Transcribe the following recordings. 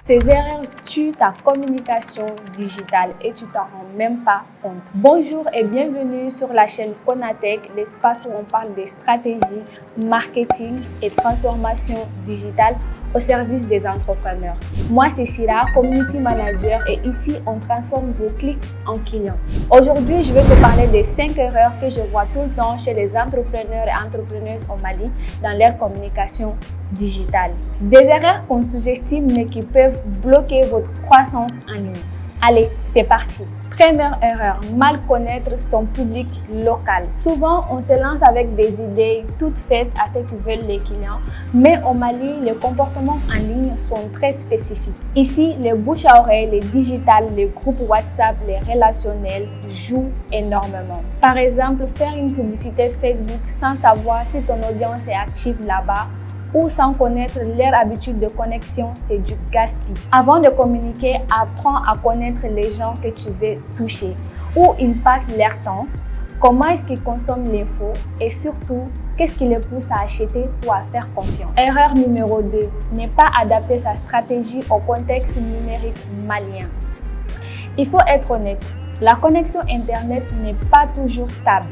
Ces erreurs tuent ta communication digitale et tu t'en rends même pas compte. Bonjour et bienvenue sur la chaîne Konatech, l'espace où on parle des stratégies, marketing et transformation digitale au service des entrepreneurs. Moi, c'est Sira, Community Manager, et ici, on transforme vos clics en clients. Aujourd'hui, je vais te parler des 5 erreurs que je vois tout le temps chez les entrepreneurs et entrepreneuses au Mali dans leur communication digitale. Des erreurs qu'on sous-estime mais qui peuvent bloquer votre croissance en ligne. Allez, c'est parti! Première erreur, mal connaître son public local. Souvent, on se lance avec des idées toutes faites à ce que veulent les clients, mais au Mali, les comportements en ligne sont très spécifiques. Ici, les bouche à oreille, les digitales, les groupes WhatsApp, les relationnels jouent énormément. Par exemple, faire une publicité Facebook sans savoir si ton audience est active là-bas ou sans connaître leur habitude de connexion, c'est du gaspillage. Avant de communiquer, apprends à connaître les gens que tu veux toucher, où ils passent leur temps, comment est-ce qu'ils consomment l'info et surtout, qu'est-ce qui les pousse à acheter ou à faire confiance. Erreur numéro 2, ne pas adapter sa stratégie au contexte numérique malien. Il faut être honnête, la connexion Internet n'est pas toujours stable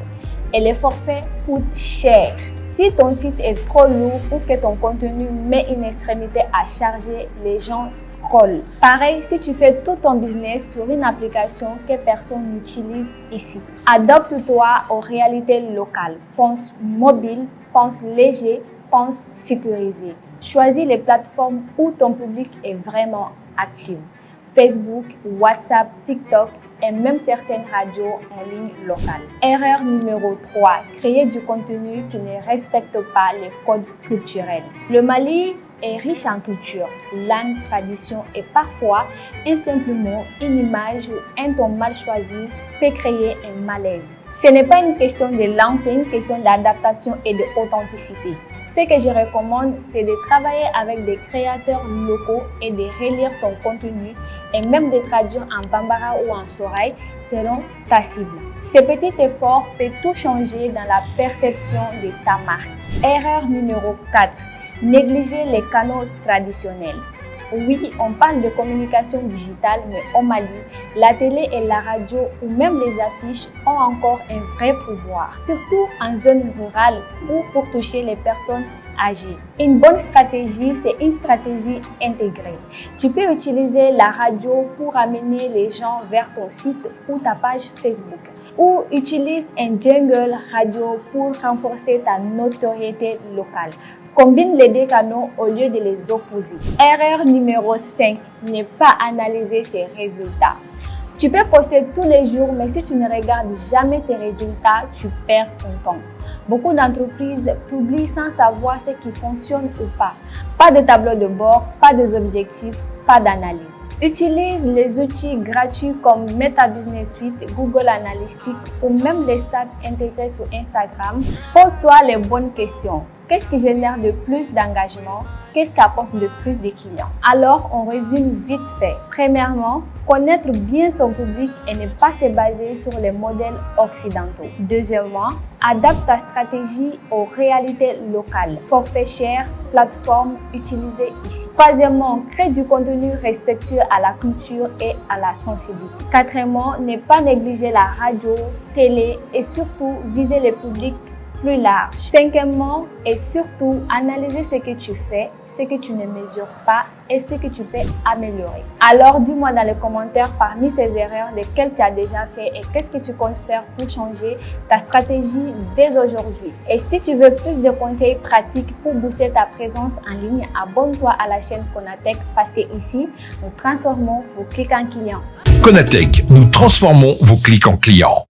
et les forfaits coûtent cher. Si ton site est trop lourd ou que ton contenu met une extrémité à charger, les gens scrollent. Pareil, si tu fais tout ton business sur une application que personne n'utilise ici. Adapte-toi aux réalités locales. Pense mobile, pense léger, pense sécurisé. Choisis les plateformes où ton public est vraiment actif. Facebook, WhatsApp, TikTok et même certaines radios en ligne locales. Erreur numéro 3, créer du contenu qui ne respecte pas les codes culturels. Le Mali est riche en culture, langue, tradition et parfois un simple mot, une image ou un ton mal choisi peut créer un malaise. Ce n'est pas une question de langue, c'est une question d'adaptation et d'authenticité. Ce que je recommande, c'est de travailler avec des créateurs locaux et de relire ton contenu et même de traduire en bambara ou en soraï selon ta cible. Ce petit effort peut tout changer dans la perception de ta marque. Erreur numéro 4. Négliger les canaux traditionnels. Oui, on parle de communication digitale, mais au Mali, la télé et la radio ou même les affiches ont encore un vrai pouvoir, surtout en zone rurale ou pour toucher les personnes âgées. Une bonne stratégie, c'est une stratégie intégrée. Tu peux utiliser la radio pour amener les gens vers ton site ou ta page Facebook, ou utilise un jingle radio pour renforcer ta notoriété locale. Combine les deux canaux au lieu de les opposer. Erreur numéro 5, ne pas analyser ses résultats. Tu peux poster tous les jours, mais si tu ne regardes jamais tes résultats, tu perds ton temps. Beaucoup d'entreprises publient sans savoir ce qui fonctionne ou pas. Pas de tableau de bord, pas d'objectifs, pas d'analyse. Utilise les outils gratuits comme Meta Business Suite, Google Analytics ou même les stats intégrés sur Instagram. Pose-toi les bonnes questions. Qu'est-ce qui génère de plus d'engagement? Qu'est-ce qui apporte de plus de clients? Alors, on résume vite fait. Premièrement, connaître bien son public et ne pas se baser sur les modèles occidentaux. Deuxièmement, adapte ta stratégie aux réalités locales. Forfait cher, plateforme utilisée ici. Troisièmement, crée du contenu respectueux à la culture et à la sensibilité. Quatrièmement, ne pas négliger la radio, télé et surtout viser les publics plus large. Cinquièmement, et surtout, analyser ce que tu fais, ce que tu ne mesures pas et ce que tu peux améliorer. Alors, dis-moi dans les commentaires parmi ces erreurs lesquelles tu as déjà fait et qu'est-ce que tu comptes faire pour changer ta stratégie dès aujourd'hui. Et si tu veux plus de conseils pratiques pour booster ta présence en ligne, abonne-toi à la chaîne Konatech parce que ici, nous transformons vos clics en clients. Konatech, nous transformons vos clics en clients.